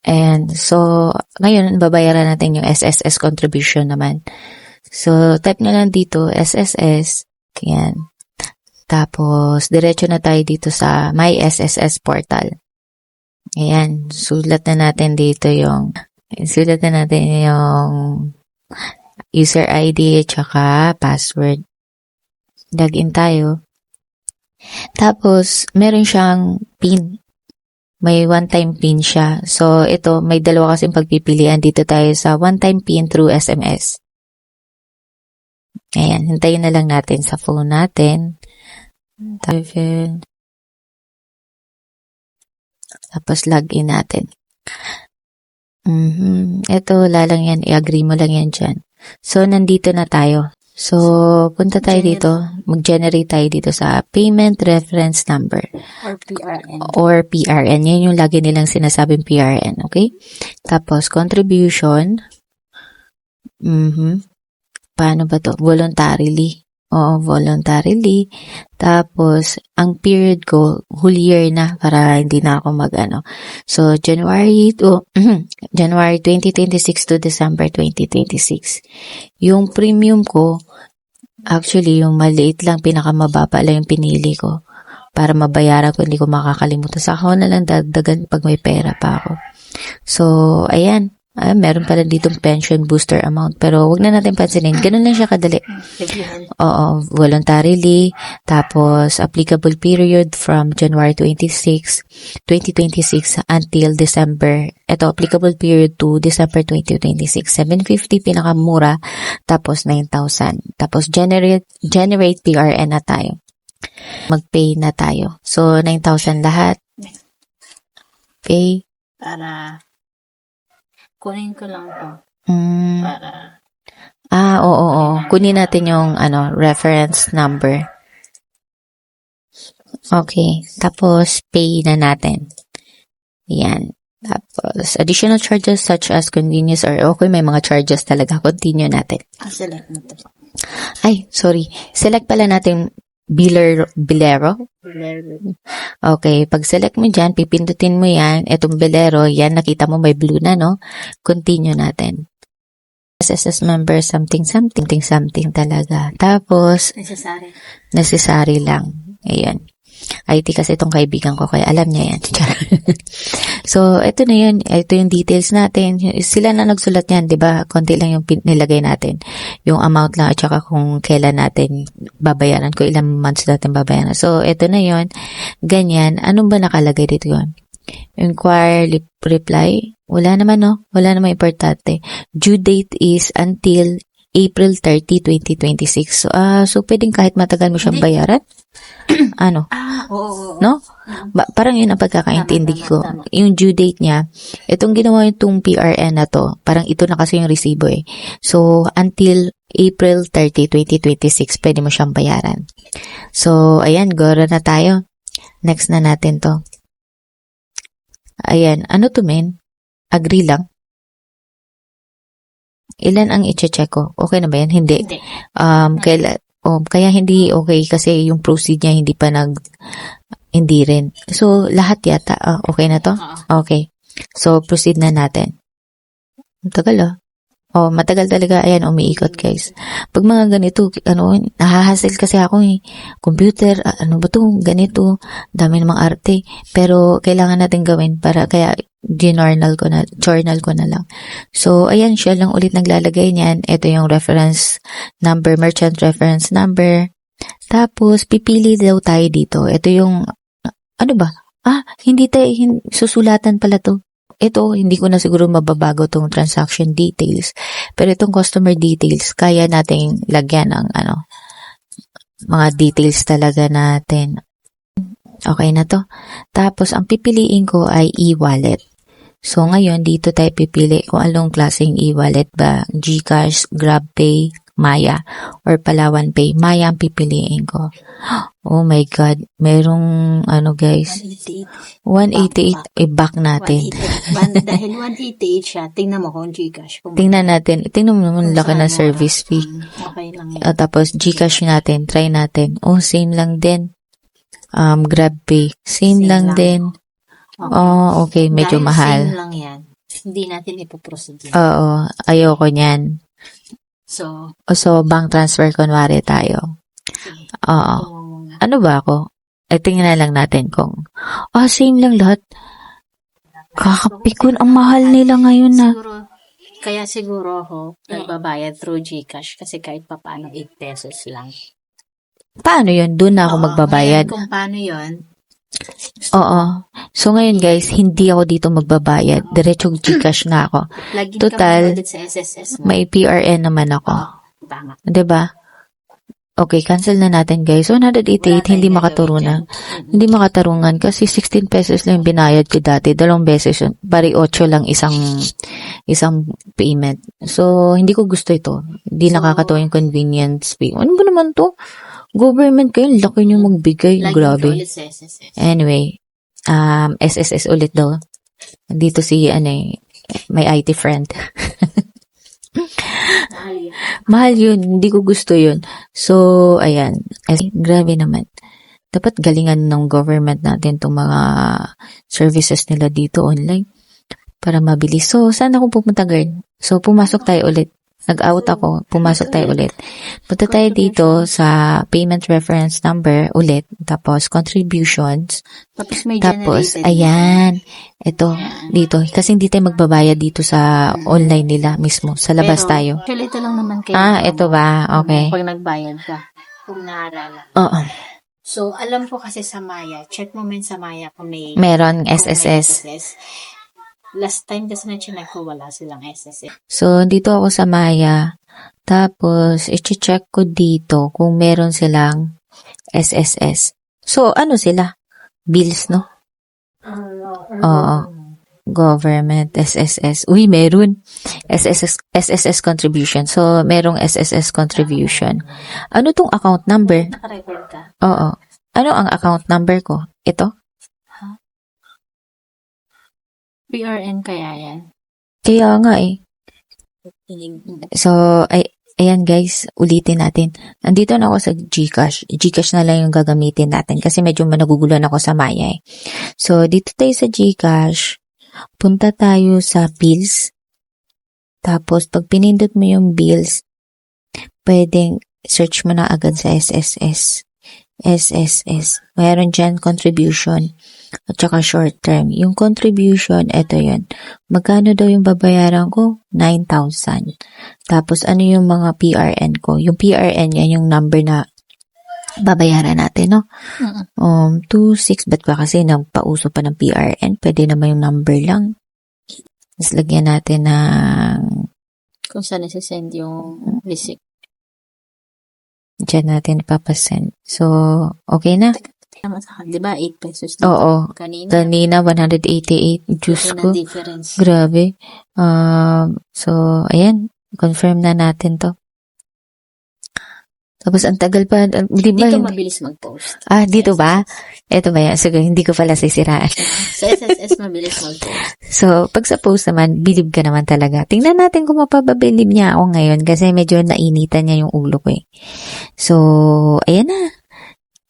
And so, ngayon, babayaran natin yung SSS contribution naman. So, type na lang dito, SSS. Yan. Tapos, diretso na tayo dito sa My SSS portal. Ayan. Sulat na natin yung user ID at saka password. Login tayo. Tapos, meron siyang PIN. May one-time PIN siya. So, ito, may dalawa kasing pagpipilian. Dito tayo sa one-time PIN through SMS. Ayan, hintayin na lang natin sa phone natin. Tapos, login natin. Ito, lalang yan. I-agree mo lang yan dyan. So, nandito na tayo. So, punta tayo dito. Mag-generate tayo dito sa Payment Reference Number. Or PRN. Yan yung lagi nilang sinasabing PRN. Okay? Tapos, contribution. Paano ba to? Voluntarily. Oo, voluntarily. Tapos, ang period ko, whole year na para hindi na ako So, January 2026 to December 2026. Yung premium ko, actually, yung maliit lang, pinakamababa lang yung pinili ko para mabayaran ko, hindi ko makakalimutan. Sa ako na lang dagdagan pag may pera pa ako. So, ayan. Meron pala ditong pension booster amount, pero wag na natin pansinin. Ganun lang siya kadali. Oo, voluntarily, tapos applicable period from January 2026 until December. Ito, applicable period to December 2026. 750 pinakamura, tapos 9,000. Tapos generate PRN na tayo. Mag-pay na tayo. So, 9,000 lahat. Pay. Para kunin ko lang to. Para oo. Kunin natin yung reference number. Okay. Tapos, pay na natin. Yan. Tapos, additional charges such as convenience or okay, may mga charges talaga. Continue natin. select mo to. Ay, sorry. Select pala natin Bilero. Okay, pag select mo dyan, pipindutin mo yan, etong Bilero, yan, nakita mo may blue na, no? Continue natin. SSS member, something talaga. Tapos, necessary lang. Ayan. IT kasi itong kaibigan ko, kaya alam niya yan. So, ito na yun. Ito yung details natin. Sila na nagsulat yan, di ba? Konti lang yung nilagay natin. Yung amount lang at saka kung kailan natin babayaran, kung ilang months natin babayaran. So, ito na yun. Ganyan. Anong ba nakalagay dito yun? Inquiry reply? Wala naman, no? Wala naman importante. Due date is until April 30, 2026. So pwedeng kahit matagal mo siyang bayaran? Oo. No? Parang yun ang pagkakaintindi ko. Yung due date niya, itong ginawa yung PRN na to, parang ito na kasi yung resibo eh. So, until April 30, 2026, pwede mo siyang bayaran. So, ayan, gora na tayo. Next na natin to. Ayan, ano to men? Agree lang. Ilan ang i-check ko? Okay na ba yan? Hindi. Kaya hindi okay kasi yung proceed niya hindi pa hindi rin. So, lahat yata. Okay na to? Okay. So, proceed na natin. Matagal matagal talaga. Ayan, umiikot guys. Pag mga ganito, nahahassle kasi ako eh. Computer, ano ba to? Ganito. Dami namang arte. Pero, kailangan natin gawin para kaya journal ko na lang. So, ayan, siya lang ulit naglalagay niyan. Ito yung reference number, merchant reference number. Tapos, pipili daw tayo dito. Ito yung, hindi susulatan pala to. Ito, hindi ko na siguro mababago tong transaction details. Pero itong customer details, kaya nating lagyan ng mga details talaga natin. Okay na to. Tapos, ang pipiliin ko ay e-wallet. So, ngayon, dito tayo pipili kung anong klaseng e-wallet ba. GCash, GrabPay, Maya, or Palawan Pay. Maya ang pipiliin ko. Oh my God. Merong, guys. 188. I-back natin. Dahil 188 siya, tingnan mo kung GCash. Tingnan natin. Tingnan mo naman laki na service fee. Okay lang yan. Tapos, GCash natin. Try natin. Oh, same lang din. GrabPay. Same lang din. Okay. Medyo dahil mahal. Same lang yan. hindi natin ipoproceed yun. Oo, ayoko niyan. So, So, bank transfer kunwari tayo. sige. Oo. Kung muna. Ano ba ako? Tingnan na lang natin kung, same lang lahat. Kakapikon, ang mahal nila ngayon na. Kaya siguro ako nagbabayad through GCash kasi kahit pa paano 8 pesos lang. Paano yun? Doon na ako Oo, magbabayad. ngayon, kung paano yun, Oo. So, ngayon guys, hindi ako dito magbabayad. Diretsong GCash na ako. login Total, ka muna ulit sa SSS mo. May PRN naman ako. Tama. 'Di ba? Okay, cancel na natin guys. 188, hindi makaturunan. Hindi makatarungan kasi 16 pesos lang yung binayad ko dati. 2 beses yun. Bari 8 lang isang payment. So, hindi ko gusto ito. Hindi nakakatuwa yung convenience fee. Ano ba naman to? Government kayo, laki nyo magbigay. Login ka Grabe. ulit sa SSS. Anyway, SSS ulit daw. Dito si, may IT friend. Mahal yun. Hindi ko gusto yun. So, ayan. Grabe naman. Dapat galingan ng government natin itong mga services nila dito online para mabilis. So, saan ako pupunta, girl? So, pumasok tayo ulit. Nag-out ako. Pumasok tayo ulit. Punta tayo dito sa payment reference number ulit. Tapos, contributions. Tapos may Tapos, generated. ayan. Ito, dito. Kasi hindi tayo magbabayad dito sa online nila mismo. Sa labas Pero, tayo. Actually, ito lang naman kayo. Ito ba? Okay. Pag nagbayad ka. Kung naaalala. Oo. So, alam ko kasi sa Maya. Check mo min sa Maya kung may... Meron kung may SSS. Last time kasi na-check ko, wala silang SSS. So, dito ako sa Maya. Tapos, i-check ko dito kung meron silang SSS. So, ano sila? Bills, no? Oo. Government, SSS. Uy, meron. SSS contribution. So, merong SSS contribution. Ano tong account number? Naka-record ka. Oo. Ano ang account number ko? Ito? PRN kaya yan. Kaya nga eh. So, ayan guys, ulitin natin. Nandito na ako sa GCash. GCash na lang yung gagamitin natin kasi medyo managuguluhan ako sa Maya eh. So, dito tayo sa GCash. Punta tayo sa bills. Tapos, pag pinindot mo yung bills, pwedeng search mo na agad sa SSS. SSS. Mayroon dyan contribution at saka short term. Yung contribution, eto yun. Magkano daw yung babayaran ko? 9,000. Tapos, ano yung mga PRN ko? Yung PRN, yan yung number na babayaran natin, no? 26, ba't ba kasi nagpauso pa ng PRN? Pwede naman yung number lang. Tapos, lagyan natin ng... Kung saan nasa-send yung receipt. Diyan natin ipapasend. So, okay na? Tama sa di ba? 8 pesos na. Oo. Kanina. 188. Diyos ko. Difference. Grabe. So, ayan. Confirm na natin to. Tapos, ang tagal pa. Di ba? Dito mabilis mag-post. Dito ba? Ito ba yan? So, hindi ko pala sisiraan. Sa SSS mabilis mag-post. So, pag sa post naman, believe ka naman talaga. Tingnan natin kung mapapabilib niya ako ngayon kasi medyo nainitan niya yung ulo ko eh. So, ayan na.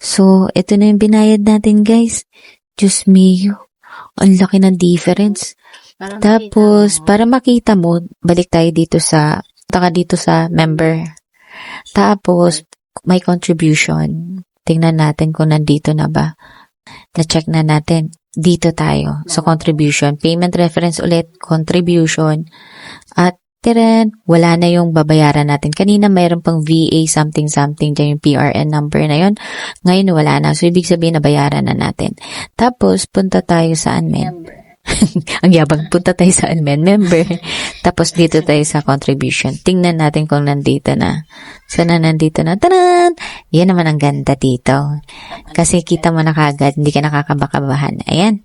So, ito na yung binayad natin guys. Diyos mio. Ang laki ng difference. Tapos, para makita mo, balik tayo dito sa, punta ka dito sa member. Tapos, may contribution. Tingnan natin kung nandito na ba. Na-check na natin. Dito tayo sa contribution. Payment reference ulit, contribution. At tiren, wala na yung babayaran natin. Kanina mayroon pang VA something dyan yung PRN number na yun. Ngayon wala na. So, ibig sabihin nabayaran na natin. Tapos, punta tayo sa member. Ang yabang, punta tayo sa member. Tapos, dito tayo sa contribution. Tingnan natin kung nandito na. Sana nandito na. Tanan! Yan naman ang ganda dito. Kasi kita mo na kagad, hindi ka nakakabakabahan. Ayan.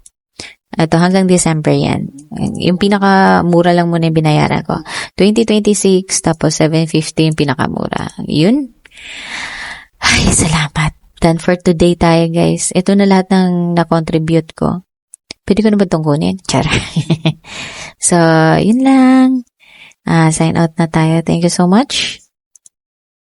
Ito, hanggang December yan. Yung pinakamura lang muna yung binayaran ko. 2026, tapos 750 yung pinakamura. Yun. Ay, salamat. Done for today tayo, guys. Ito na lahat ng na-contribute ko. Pwede ko na ba itong kunin? Chara. So, yun lang. Sign out na tayo. Thank you so much.